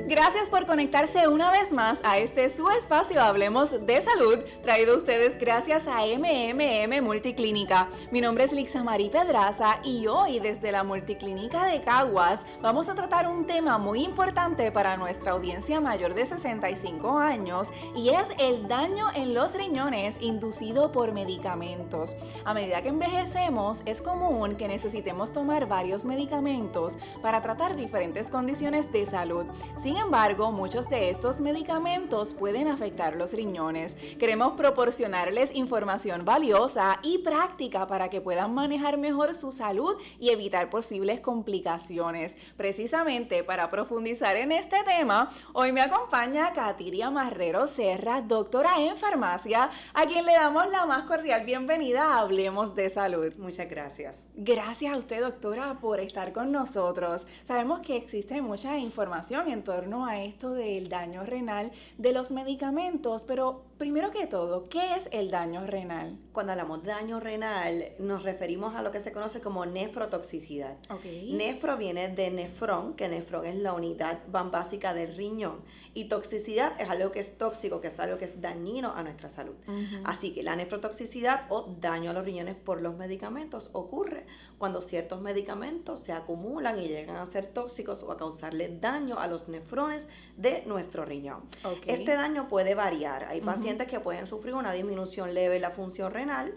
Gracias por conectarse una vez más a este su espacio Hablemos de Salud, traído a ustedes gracias a MMM Multiclínica. Mi nombre es Lixamari Pedraza y hoy desde la Multiclínica de Caguas vamos a tratar un tema muy importante para nuestra audiencia mayor de 65 años y es el daño en los riñones inducido por medicamentos. A medida que envejecemos es común que necesitemos tomar varios medicamentos para tratar diferentes condiciones de salud. Sin embargo, muchos de estos medicamentos pueden afectar los riñones. Queremos proporcionarles información valiosa y práctica para que puedan manejar mejor su salud y evitar posibles complicaciones. Precisamente para profundizar en este tema, hoy me acompaña Katiria Marrero Serra, doctora en farmacia, a quien le damos la más cordial bienvenida a Hablemos de Salud. Muchas gracias. Gracias a usted, doctora, por estar con nosotros. Sabemos que existe mucha información en torno a esto del daño renal de los medicamentos, pero primero que todo, ¿qué es el daño renal? Cuando hablamos de daño renal, nos referimos a lo que se conoce como nefrotoxicidad. Okay. Nefro viene de nefrón, que nefrón es la unidad básica del riñón, y toxicidad es algo que es tóxico, que es algo que es dañino a nuestra salud. Así que la nefrotoxicidad o daño a los riñones por los medicamentos ocurre cuando ciertos medicamentos se acumulan y llegan a ser tóxicos o a causarle daño a los nefrones de nuestro riñón. Okay. Este daño puede variar. Hay pacientes que pueden sufrir una disminución leve de la función renal,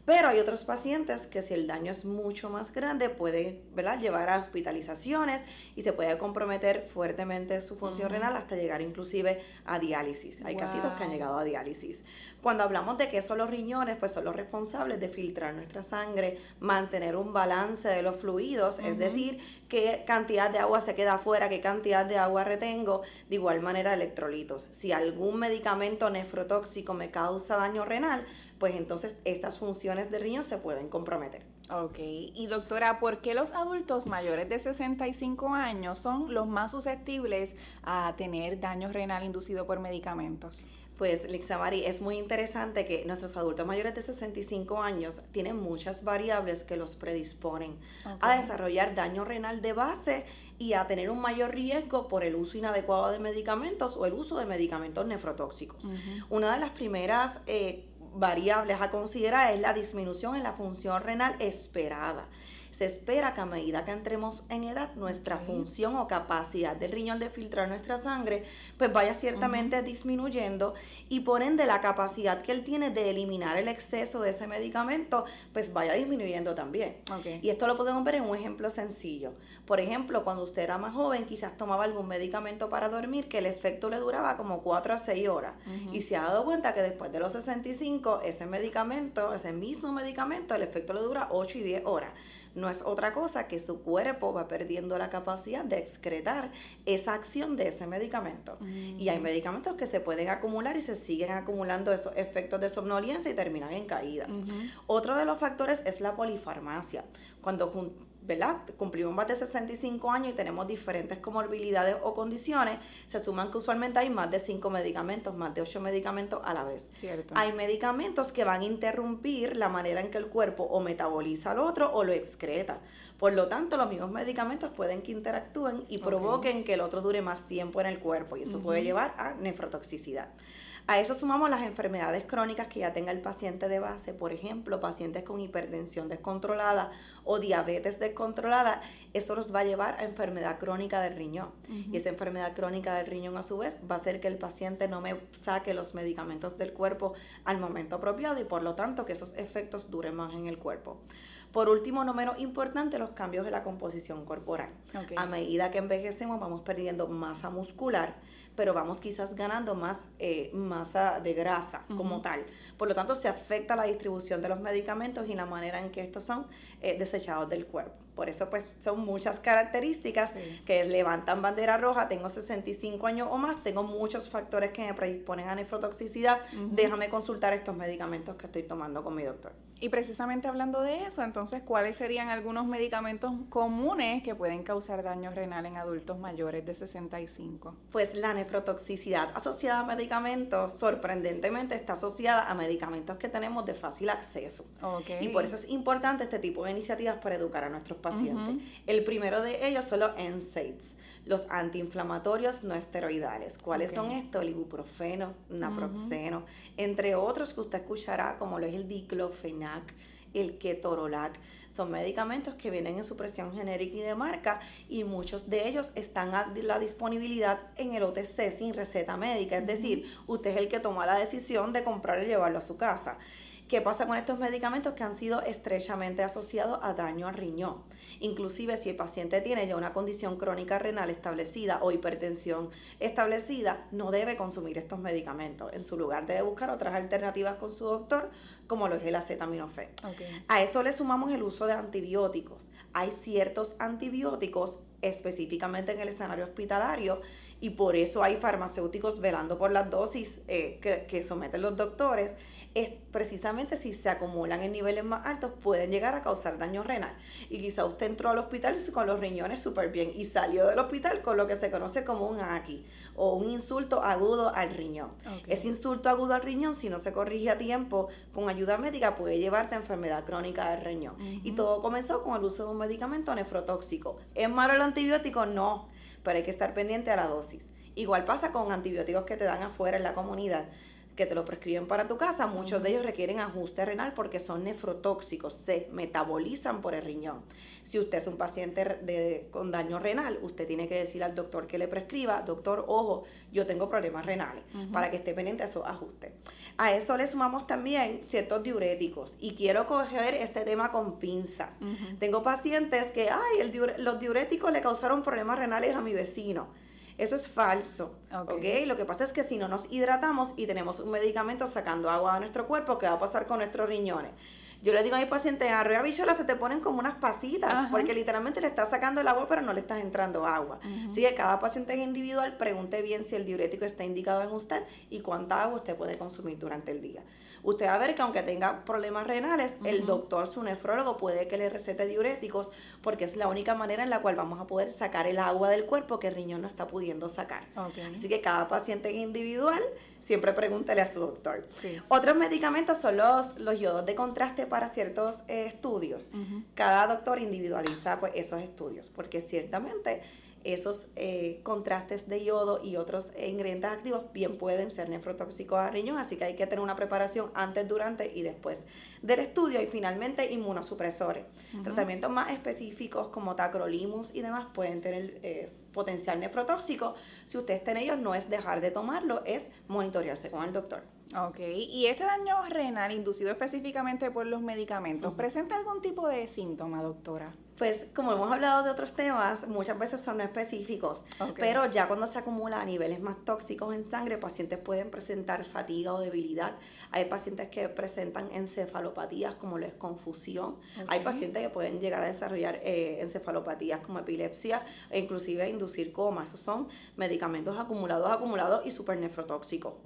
pero hay otros pacientes que si el daño es mucho más grande puede, ¿verdad?, llevar a hospitalizaciones y se puede comprometer fuertemente su función renal hasta llegar inclusive a diálisis. Hay casitos que han llegado a diálisis. Cuando hablamos de qué son los riñones, pues son los responsables de filtrar nuestra sangre, mantener un balance de los fluidos, es decir, qué cantidad de agua se queda afuera, qué cantidad de agua retengo, de igual manera electrolitos. Si algún medicamento nefrotóxico me causa daño renal, pues entonces estas funciones de riñón se pueden comprometer. Ok, y doctora, ¿por qué los adultos mayores de 65 años son los más susceptibles a tener daño renal inducido por medicamentos? Pues, Lixamari, es muy interesante que nuestros adultos mayores de 65 años tienen muchas variables que los predisponen a desarrollar daño renal de base y a tener un mayor riesgo por el uso inadecuado de medicamentos o el uso de medicamentos nefrotóxicos. Una de las primeras variables a considerar es la disminución en la función renal esperada. Se espera que a medida que entremos en edad, nuestra función o capacidad del riñón de filtrar nuestra sangre, pues vaya ciertamente disminuyendo y por ende la capacidad que él tiene de eliminar el exceso de ese medicamento, pues vaya disminuyendo también. Y esto lo podemos ver en un ejemplo sencillo. Por ejemplo, cuando usted era más joven, quizás tomaba algún medicamento para dormir que el efecto le duraba como 4 a 6 horas. Y se ha dado cuenta que después de los 65, ese mismo medicamento, el efecto le dura 8 y 10 horas. No es otra cosa que su cuerpo va perdiendo la capacidad de excretar esa acción de ese medicamento. Y hay medicamentos que se pueden acumular y se siguen acumulando esos efectos de somnolencia y terminan en caídas. Otro de los factores es la polifarmacia. Cuando ¿verdad?, cumplimos más de 65 años y tenemos diferentes comorbilidades o condiciones, se suman que usualmente hay más de 5 medicamentos, más de 8 medicamentos a la vez. Cierto. Hay medicamentos que van a interrumpir la manera en que el cuerpo o metaboliza al otro o lo excreta. Por lo tanto, los mismos medicamentos pueden que interactúen y provoquen que el otro dure más tiempo en el cuerpo y eso puede llevar a nefrotoxicidad. A eso sumamos las enfermedades crónicas que ya tenga el paciente de base, por ejemplo, pacientes con hipertensión descontrolada o diabetes descontrolada, eso los va a llevar a enfermedad crónica del riñón. Y esa enfermedad crónica del riñón a su vez va a hacer que el paciente no me saque los medicamentos del cuerpo al momento apropiado y por lo tanto que esos efectos duren más en el cuerpo. Por último, no menos importante, los cambios de la composición corporal. A medida que envejecemos vamos perdiendo masa muscular, pero vamos quizás ganando más masa de grasa como tal. Por lo tanto, se afecta la distribución de los medicamentos y la manera en que estos son desechados del cuerpo. Por eso pues son muchas características que levantan bandera roja. Tengo 65 años o más, tengo muchos factores que me predisponen a nefrotoxicidad. Déjame consultar estos medicamentos que estoy tomando con mi doctor. Y precisamente hablando de eso, entonces, ¿cuáles serían algunos medicamentos comunes que pueden causar daño renal en adultos mayores de 65? Pues la nefrotoxicidad asociada a medicamentos, sorprendentemente, está asociada a medicamentos que tenemos de fácil acceso. Y por eso es importante este tipo de iniciativas para educar a nuestros pacientes. El primero de ellos son los NSAIDs, los antiinflamatorios no esteroidales. ¿Cuáles son estos? El ibuprofeno, naproxeno, entre otros que usted escuchará, como lo es el diclofenac, el ketorolac. Son medicamentos que vienen en supresión genérica y de marca, y muchos de ellos están a la disponibilidad en el OTC sin receta médica. Es decir, usted es el que toma la decisión de comprar y llevarlo a su casa. ¿Qué pasa con estos medicamentos? Que han sido estrechamente asociados a daño al riñón. Inclusive si el paciente tiene ya una condición crónica renal establecida o hipertensión establecida, no debe consumir estos medicamentos. En su lugar debe buscar otras alternativas con su doctor, como lo es el acetaminofén. A eso le sumamos el uso de antibióticos. Hay ciertos antibióticos específicamente en el escenario hospitalario, y por eso hay farmacéuticos velando por las dosis que someten los doctores. Es precisamente si se acumulan en niveles más altos, pueden llegar a causar daño renal. Y quizá usted entró al hospital con los riñones súper bien y salió del hospital con lo que se conoce como un AQI, o un insulto agudo al riñón. Ese insulto agudo al riñón, si no se corrige a tiempo con ayuda médica, puede llevarte a enfermedad crónica del riñón. Y todo comenzó con el uso de un medicamento nefrotóxico. ¿Es malo el antibiótico? No, pero hay que estar pendiente a la dosis. Igual pasa con antibióticos que te dan afuera en la comunidad, que te lo prescriben para tu casa. Muchos de ellos requieren ajuste renal porque son nefrotóxicos, se metabolizan por el riñón. Si usted es un paciente con daño renal, usted tiene que decir al doctor que le prescriba: doctor, ojo, yo tengo problemas renales, para que esté pendiente de esos ajustes. A eso le sumamos también ciertos diuréticos, y quiero coger este tema con pinzas. Tengo pacientes que, los diuréticos le causaron problemas renales a mi vecino. Eso es falso, ¿ok? Lo que pasa es que si no nos hidratamos y tenemos un medicamento sacando agua de nuestro cuerpo, ¿qué va a pasar con nuestros riñones? Yo le digo a mi paciente: arroz habichuela se te ponen como unas pasitas, porque literalmente le estás sacando el agua, pero no le estás entrando agua. Así que cada paciente es individual. Pregunte bien si el diurético está indicado en usted y cuánta agua usted puede consumir durante el día. Usted va a ver que aunque tenga problemas renales, el doctor, su nefrólogo, puede que le recete diuréticos, porque es la única manera en la cual vamos a poder sacar el agua del cuerpo que el riñón no está pudiendo sacar. Así que cada paciente es individual. Siempre pregúntele a su doctor. Otros medicamentos son los yodos de contraste para ciertos estudios. Cada doctor individualiza pues esos estudios, porque ciertamente esos contrastes de yodo y otros ingredientes activos bien pueden ser nefrotóxicos al riñón, así que hay que tener una preparación antes, durante y después del estudio. Y finalmente, inmunosupresores. Tratamientos más específicos como tacrolimus y demás pueden tener potencial nefrotóxico. Si usted está en ellos, no es dejar de tomarlo, es monitorearse con el doctor. Y este daño renal inducido específicamente por los medicamentos, ¿presenta algún tipo de síntoma, doctora? Pues como hemos hablado de otros temas, muchas veces son no específicos, pero ya cuando se acumula a niveles más tóxicos en sangre, pacientes pueden presentar fatiga o debilidad. Hay pacientes que presentan encefalopatías, como lo es confusión. Hay pacientes que pueden llegar a desarrollar encefalopatías como epilepsia, e inclusive inducir coma. Esos son medicamentos acumulados y supernefrotóxicos.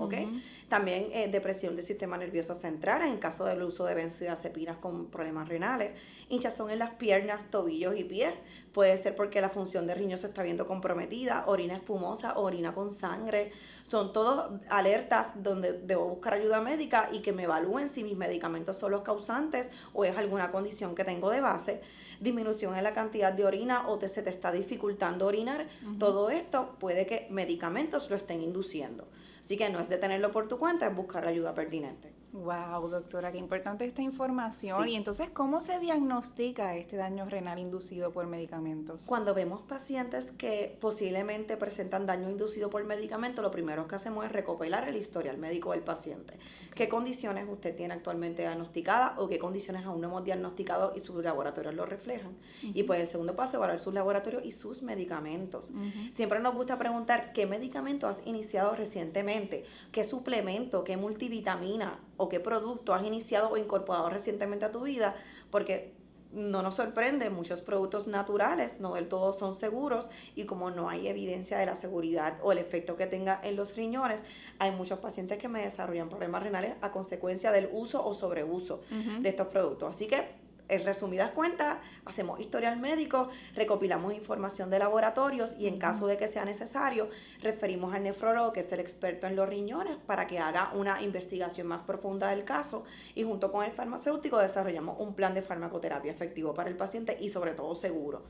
También depresión del sistema nervioso central en caso del uso de benzodiazepinas con problemas renales. Hinchazón en las piernas, tobillos y pies. Puede ser porque la función del riñón se está viendo comprometida, orina espumosa, orina con sangre. Son todas alertas donde debo buscar ayuda médica y que me evalúen si mis medicamentos son los causantes o es alguna condición que tengo de base. Disminución en la cantidad de orina o se te está dificultando orinar. Todo esto puede que medicamentos lo estén induciendo. Así que no es detenerlo por tu cuenta, es buscar ayuda pertinente. Wow, doctora, qué importante esta información. Y entonces, ¿cómo se diagnostica este daño renal inducido por medicamentos? Cuando vemos pacientes que posiblemente presentan daño inducido por medicamentos, lo primero que hacemos es recopilar el historial médico del paciente. ¿Qué condiciones usted tiene actualmente diagnosticadas o qué condiciones aún no hemos diagnosticado y sus laboratorios lo reflejan? Y pues el segundo paso es evaluar sus laboratorios y sus medicamentos. Siempre nos gusta preguntar: ¿qué medicamento has iniciado recientemente? ¿Qué suplemento, qué multivitamina o qué producto has iniciado o incorporado recientemente a tu vida? Porque no nos sorprende, muchos productos naturales no del todo son seguros y como no hay evidencia de la seguridad o el efecto que tenga en los riñones, hay muchos pacientes que me desarrollan problemas renales a consecuencia del uso o sobreuso de estos productos. Así que, en resumidas cuentas, hacemos historial médico, recopilamos información de laboratorios y en caso de que sea necesario, referimos al nefrólogo, que es el experto en los riñones, para que haga una investigación más profunda del caso y junto con el farmacéutico desarrollamos un plan de farmacoterapia efectivo para el paciente y sobre todo seguro.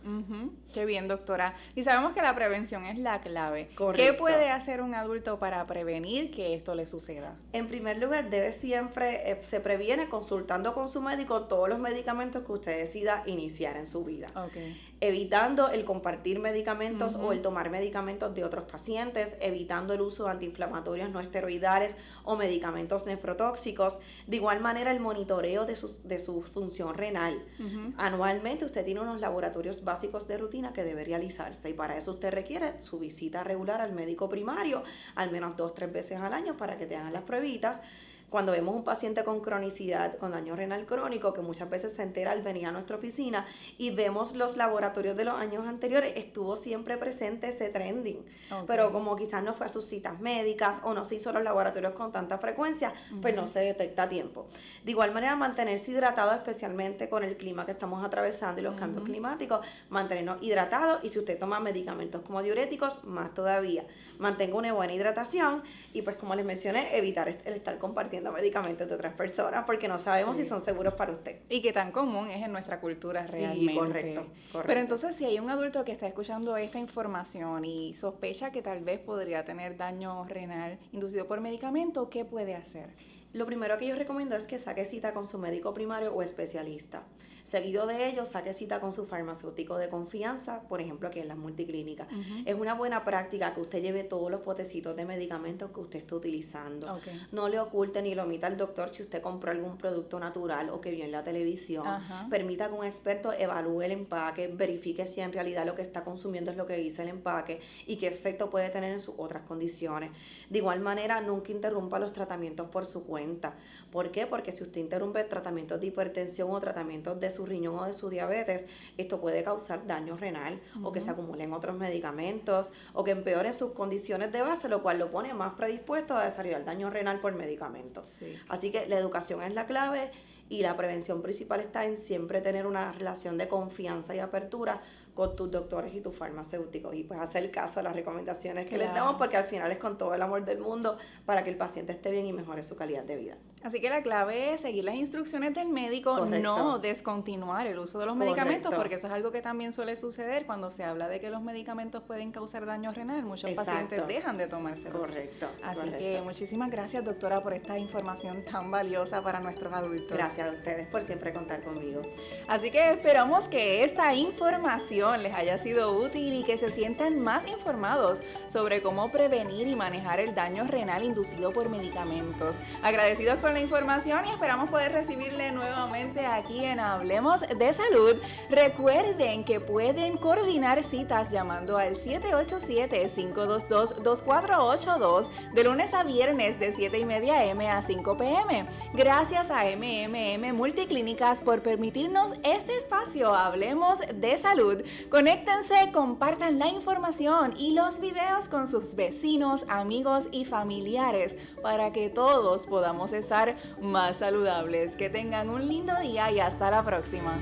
Qué bien, doctora. Y sabemos que la prevención es la clave. Correcto. ¿Qué puede hacer un adulto para prevenir que esto le suceda? En primer lugar, debe siempre, se previene consultando con su médico todos los medicamentos que usted decida iniciar en su vida. Evitando el compartir medicamentos o el tomar medicamentos de otros pacientes, evitando el uso de antiinflamatorios no esteroidales o medicamentos nefrotóxicos. De igual manera, el monitoreo de su función renal. Anualmente usted tiene unos laboratorios básicos de rutina que debe realizarse y para eso usted requiere su visita regular al médico primario, al menos 2-3 veces al año para que te hagan las pruebitas. Cuando vemos un paciente con cronicidad, con daño renal crónico, que muchas veces se entera al venir a nuestra oficina y vemos los laboratorios de los años anteriores, estuvo siempre presente ese trending. Pero como quizás no fue a sus citas médicas o no se hizo los laboratorios con tanta frecuencia, pues no se detecta a tiempo. De igual manera, mantenerse hidratado, especialmente con el clima que estamos atravesando y los cambios climáticos, mantenernos hidratados y si usted toma medicamentos como diuréticos, más todavía. Mantenga una buena hidratación y pues como les mencioné, evitar el estar compartiendo medicamentos de otras personas porque no sabemos si son seguros para usted. Y que tan común es en nuestra cultura realmente. Sí, correcto. Pero entonces si hay un adulto que está escuchando esta información y sospecha que tal vez podría tener daño renal inducido por medicamento, ¿qué puede hacer? Lo primero que yo recomiendo es que saque cita con su médico primario o especialista. Seguido de ello, saque cita con su farmacéutico de confianza, por ejemplo, aquí en las multiclínicas. Es una buena práctica que usted lleve todos los potecitos de medicamentos que usted está utilizando. No le oculte ni lo omita al doctor si usted compró algún producto natural o que vio en la televisión. Permita que un experto evalúe el empaque, verifique si en realidad lo que está consumiendo es lo que dice el empaque y qué efecto puede tener en sus otras condiciones. De igual manera, nunca interrumpa los tratamientos por su cuenta. ¿Por qué? Porque si usted interrumpe tratamientos de hipertensión o tratamientos de su riñón o de su diabetes, esto puede causar daño renal o que se acumulen otros medicamentos o que empeoren sus condiciones de base, lo cual lo pone más predispuesto a desarrollar daño renal por medicamentos. Así que la educación es la clave y la prevención principal está en siempre tener una relación de confianza y apertura con tus doctores y tus farmacéuticos y pues hacer caso a las recomendaciones que les damos porque al final es con todo el amor del mundo para que el paciente esté bien y mejore su calidad de vida. Así que la clave es seguir las instrucciones del médico, no descontinuar el uso de los medicamentos, porque eso es algo que también suele suceder cuando se habla de que los medicamentos pueden causar daño renal. Muchos pacientes dejan de tomárselos. Así que muchísimas gracias, doctora, por esta información tan valiosa para nuestros adultos. Gracias a ustedes por siempre contar conmigo. Así que esperamos que esta información les haya sido útil y que se sientan más informados sobre cómo prevenir y manejar el daño renal inducido por medicamentos. Agradecidos con la información y esperamos poder recibirle nuevamente aquí en Hablemos de Salud. Recuerden que pueden coordinar citas llamando al 787-522-2482 de lunes a viernes de 7:30 a.m. a 5 p.m. Gracias a MMM Multiclínicas por permitirnos este espacio. Hablemos de Salud. Conéctense, compartan la información y los videos con sus vecinos, amigos y familiares para que todos podamos estar más saludables. Que tengan un lindo día y hasta la próxima.